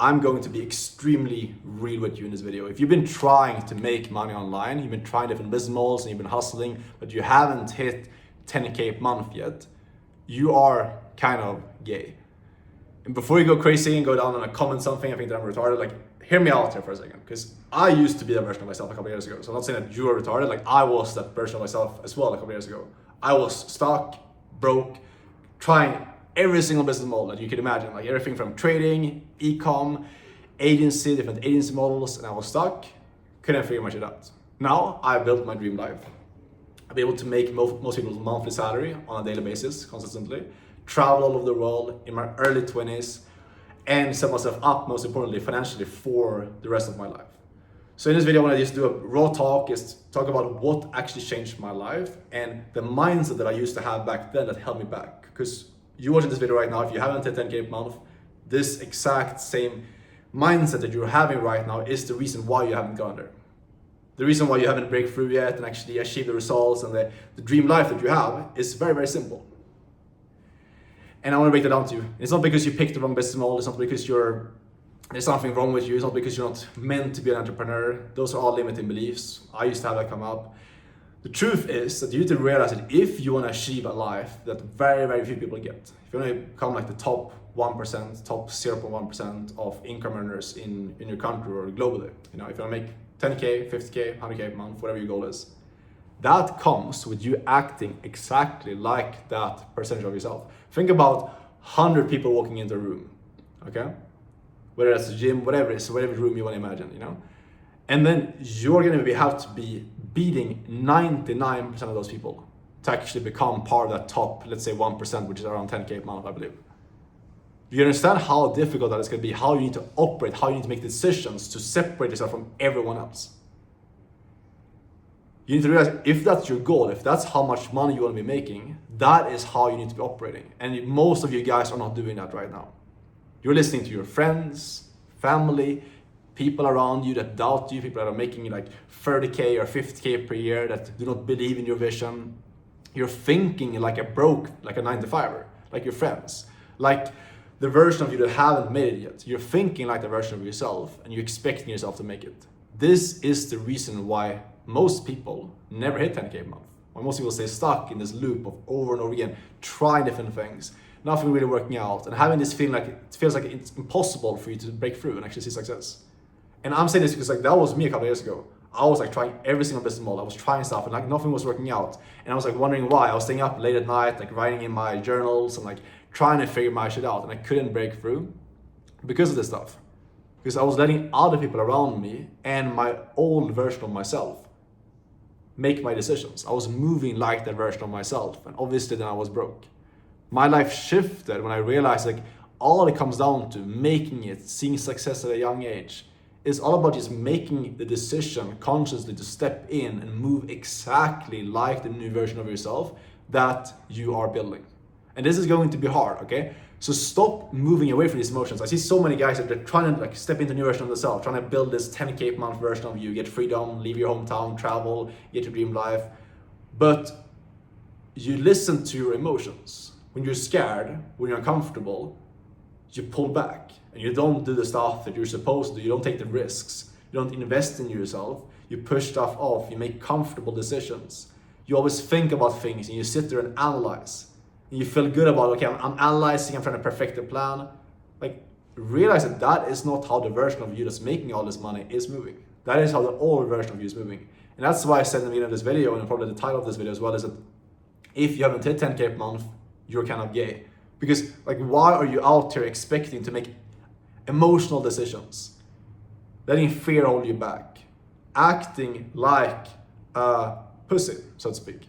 I'm going to be extremely real with you in this video. If you've been trying to make money online, you've been trying different business models and you've been hustling, but you haven't hit 10K a month yet, you are kind of gay. And before you go crazy and go down and comment something, I think that I'm retarded, like, hear me out here for a second, because I used to be that version of myself a couple of years ago. So I'm not saying that you are retarded, like I was that version of myself as well a couple of years ago. I was stuck, broke, trying every single business model that you could imagine, like everything from trading, e-com, agency, different agency models, and I was stuck, couldn't figure my shit out. Now I built my dream life. I'll be able to make most people's monthly salary on a daily basis, consistently, travel all over the world in my early 20s, and set myself up, most importantly, financially for the rest of my life. So in this video, I want to just do a raw talk, is talk about what actually changed my life and the mindset that I used to have back then that held me back. Because you watching this video right now, if you haven't hit 10K a month, this exact same mindset that you're having right now is the reason why you haven't gone there. The reason why you haven't break through yet and actually achieve the results and the dream life that you have is very, very simple. And I want to break that down to you. It's not because you picked the wrong business model, it's not because there's something wrong with you, it's not because you're not meant to be an entrepreneur. Those are all limiting beliefs. I used to have that come up. The truth is that you need to realize that if you want to achieve a life that very, very few people get, if you want to become like the top 1%, top 0.1% of income earners in your country or globally, if you want to make 10K, 50K, 100K a month, whatever your goal is, that comes with you acting exactly like that percentage of yourself. Think about 100 people walking into a room, okay? Whether that's a gym, whatever it is, whatever room you want to imagine, And then you're going to have to be beating 99% of those people to actually become part of that top, let's say 1%, which is around 10K a month, I believe. Do you understand how difficult that is going to be, how you need to operate, how you need to make decisions to separate yourself from everyone else? You need to realize if that's your goal, if that's how much money you want to be making, that is how you need to be operating. And most of you guys are not doing that right now. You're listening to your friends, family, people around you that doubt you, people that are making like 30K or 50K per year that do not believe in your vision. You're thinking like a 9-to-5er, like your friends, like the version of you that haven't made it yet. You're thinking like the version of yourself and you're expecting yourself to make it. This is the reason why most people never hit 10K a month. Why most people stay stuck in this loop of over and over again, trying different things, nothing really working out, and having this feeling like it feels like it's impossible for you to break through and actually see success. And I'm saying this because like that was me a couple of years ago. I was like trying every single business model. I was trying stuff and like nothing was working out. And I was like wondering why. I was staying up late at night, like writing in my journals and like trying to figure my shit out. And I couldn't break through because of this stuff. Because I was letting other people around me and my old version of myself make my decisions. I was moving like that version of myself. And obviously then I was broke. My life shifted when I realized like all it comes down to making it, seeing success at a young age, is all about just making the decision consciously to step in and move exactly like the new version of yourself that you are building. And this is going to be hard, okay? So stop moving away from these emotions. I see so many guys that they're trying to like step into a new version of themselves, trying to build this 10K a month version of you, get freedom, leave your hometown, travel, get your dream life. But you listen to your emotions. When you're scared, when you're uncomfortable, you pull back and you don't do the stuff that you're supposed to do. You don't take the risks. You don't invest in yourself. You push stuff off. You make comfortable decisions. You always think about things and you sit there and analyze. And you feel good about, okay, I'm analyzing, I'm trying to perfect the plan. Like, realize that that is not how the version of you that's making all this money is moving. That is how the old version of you is moving. And that's why I said in the beginning of this video, and probably the title of this video as well, is that if you haven't hit 10K a month, you're kind of gay. Because like, why are you out here expecting to make emotional decisions, letting fear hold you back, acting like a pussy, so to speak,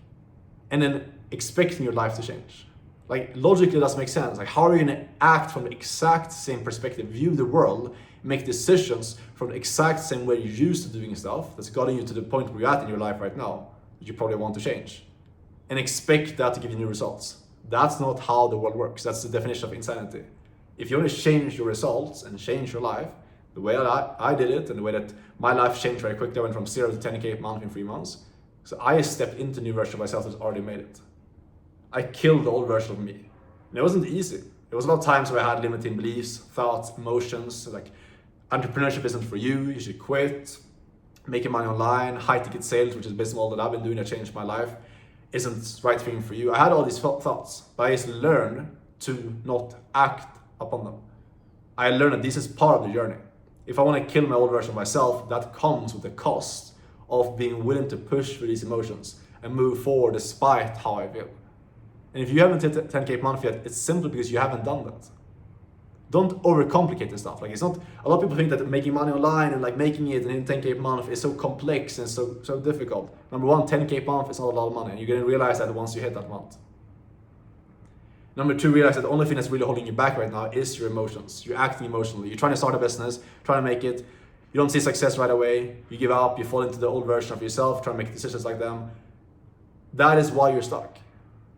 and then expecting your life to change? Like, logically, it doesn't make sense. Like, how are you gonna act from the exact same perspective, view the world, make decisions from the exact same way you're used to doing stuff that's gotten you to the point where you're at in your life right now that you probably want to change, and expect that to give you new results? That's not how the world works. That's the definition of insanity. If you want to change your results and change your life, the way that I did it and the way that my life changed very quickly, I went from 0 to 10K a month in 3 months. So I stepped into a new version of myself that's already made it. I killed the old version of me. And it wasn't easy. There was a lot of times where I had limiting beliefs, thoughts, emotions, like entrepreneurship isn't for you should quit, making money online, high ticket sales, which is a business model that I've been doing that changed my life, isn't the right thing for you. I had all these thoughts, but I just learned to not act upon them. I learned that this is part of the journey. If I want to kill my old version of myself, that comes with the cost of being willing to push through these emotions and move forward despite how I feel. And if you haven't hit 10K per month yet, it's simply because you haven't done that. Don't overcomplicate this stuff. Like, it's not, a lot of people think that making money online and like making it and hitting 10K per month is so complex and so difficult. Number one, 10K per month is not a lot of money, and you're gonna realize that once you hit that month. Number two, realize that the only thing that's really holding you back right now is your emotions. You're acting emotionally. You're trying to start a business, trying to make it. You don't see success right away. You give up, you fall into the old version of yourself, trying to make decisions like them. That is why you're stuck.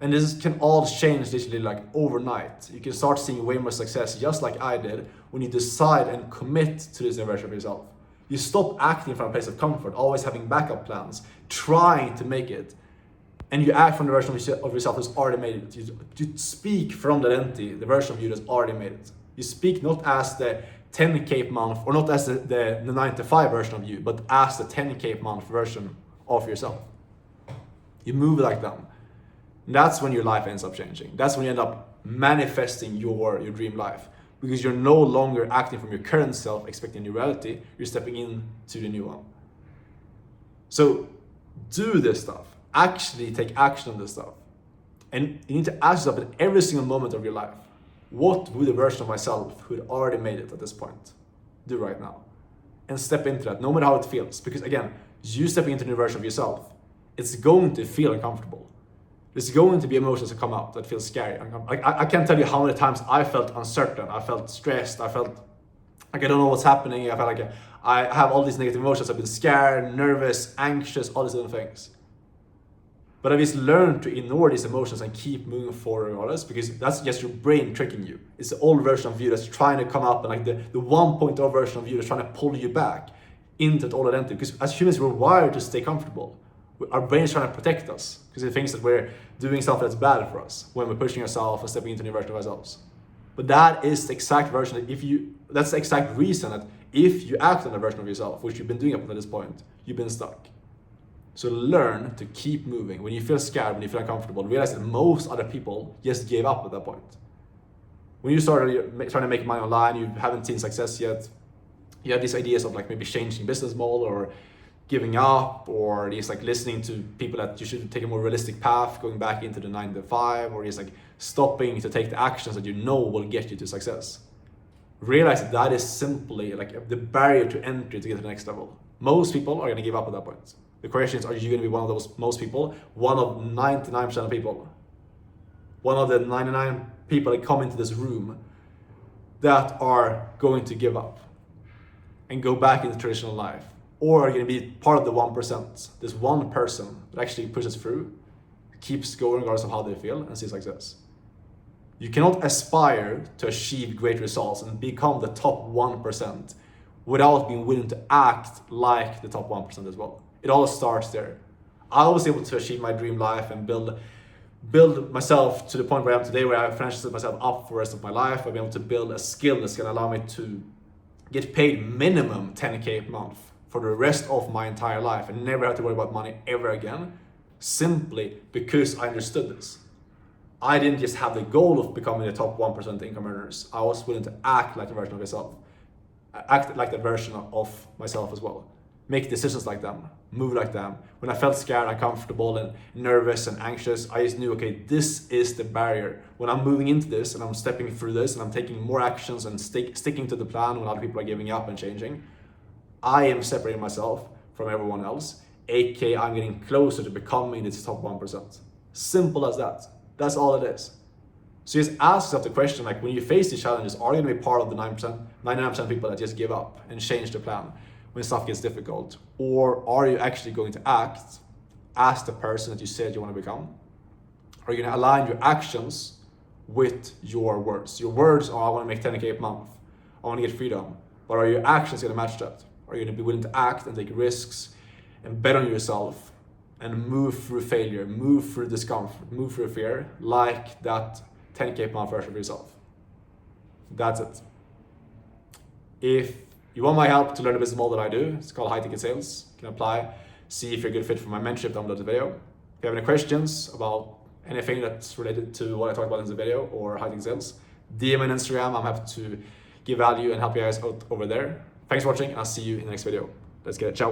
And this can all change literally like overnight. You can start seeing way more success, just like I did, when you decide and commit to this new version of yourself. You stop acting from a place of comfort, always having backup plans, trying to make it. And you act from the version of yourself who's already made it. You speak from the identity, the version of you that's already made it. You speak not as the 10K per month, or not as the 9 to 5 version of you, but as the 10K per month version of yourself. You move like them. And that's when your life ends up changing. That's when you end up manifesting your dream life. Because you're no longer acting from your current self, expecting a new reality. You're stepping into the new one. So do this stuff. Actually take action on this stuff. And you need to ask yourself at every single moment of your life, what would the version of myself who had already made it at this point do right now? And step into that, no matter how it feels. Because again, you stepping into the new version of yourself, it's going to feel uncomfortable. There's going to be emotions that come out that feel scary. I can't tell you how many times I felt uncertain, I felt stressed, I felt like I don't know what's happening, I felt like I have all these negative emotions. I've been scared, nervous, anxious, all these different things. But I've just learned to ignore these emotions and keep moving forward regardless, because that's just your brain tricking you. It's the old version of you that's trying to come up, and like the 1.0 version of you that's trying to pull you back into that old identity. Because as humans, we're wired to stay comfortable. Our brain is trying to protect us because it thinks that we're doing something that's bad for us when we're pushing ourselves and stepping into a new version of ourselves. But that is the exact version that's the exact reason that if you act on a version of yourself, which you've been doing up until this point, you've been stuck. So learn to keep moving. When you feel scared, when you feel uncomfortable, realize that most other people just gave up at that point. When you started trying to make money online, you haven't seen success yet, you have these ideas of like maybe changing business model or giving up, or just like listening to people that you should take a more realistic path, going back into the 9 to 5, or just like stopping to take the actions that you know will get you to success. Realize that that is simply like the barrier to entry to get to the next level. Most people are going to give up at that point. The question is, are you going to be one of those most people? One of 99% of people. One of the 99 people that come into this room that are going to give up and go back into traditional life. Or are you going to be part of the 1%? This one person that actually pushes through, keeps going regardless of how they feel, and sees success. You cannot aspire to achieve great results and become the top 1% without being willing to act like the top 1% as well. It all starts there. I was able to achieve my dream life and build myself to the point where I am today, where I financially set myself up for the rest of my life. I've been able to build a skill that's going to allow me to get paid minimum 10K per month for the rest of my entire life and never have to worry about money ever again, simply because I understood this. I didn't just have the goal of becoming the top 1% income earners. I was willing to act like a version of myself. Act like the version of myself as well. Make decisions like them, move like them. When I felt scared, uncomfortable, and nervous and anxious, I just knew, okay, this is the barrier. When I'm moving into this and I'm stepping through this and I'm taking more actions and sticking to the plan when other people are giving up and changing, I am separating myself from everyone else, aka I'm getting closer to becoming this top 1%. Simple as that. That's all it is. So just ask yourself the question, like, when you face these challenges, are you going to be part of the 99% of people that just give up and change the plan when stuff gets difficult? Or are you actually going to act as the person that you said you want to become? Are you going to align your actions with your words? Your words are, I want to make 10K per month, I want to get freedom. But are your actions going to match that? Are you going to be willing to act and take risks and bet on yourself and move through failure, move through discomfort, move through fear, like that 10K per month version of yourself? That's it. If you want my help to learn the business model that I do, it's called High Ticket Sales. You can apply, see if you're a good fit for my mentorship down below the video. If you have any questions about anything that's related to what I talked about in the video or High Ticket Sales, DM me on Instagram. I'm happy to give value and help you guys out over there. Thanks for watching, and I'll see you in the next video. Let's get it. Ciao.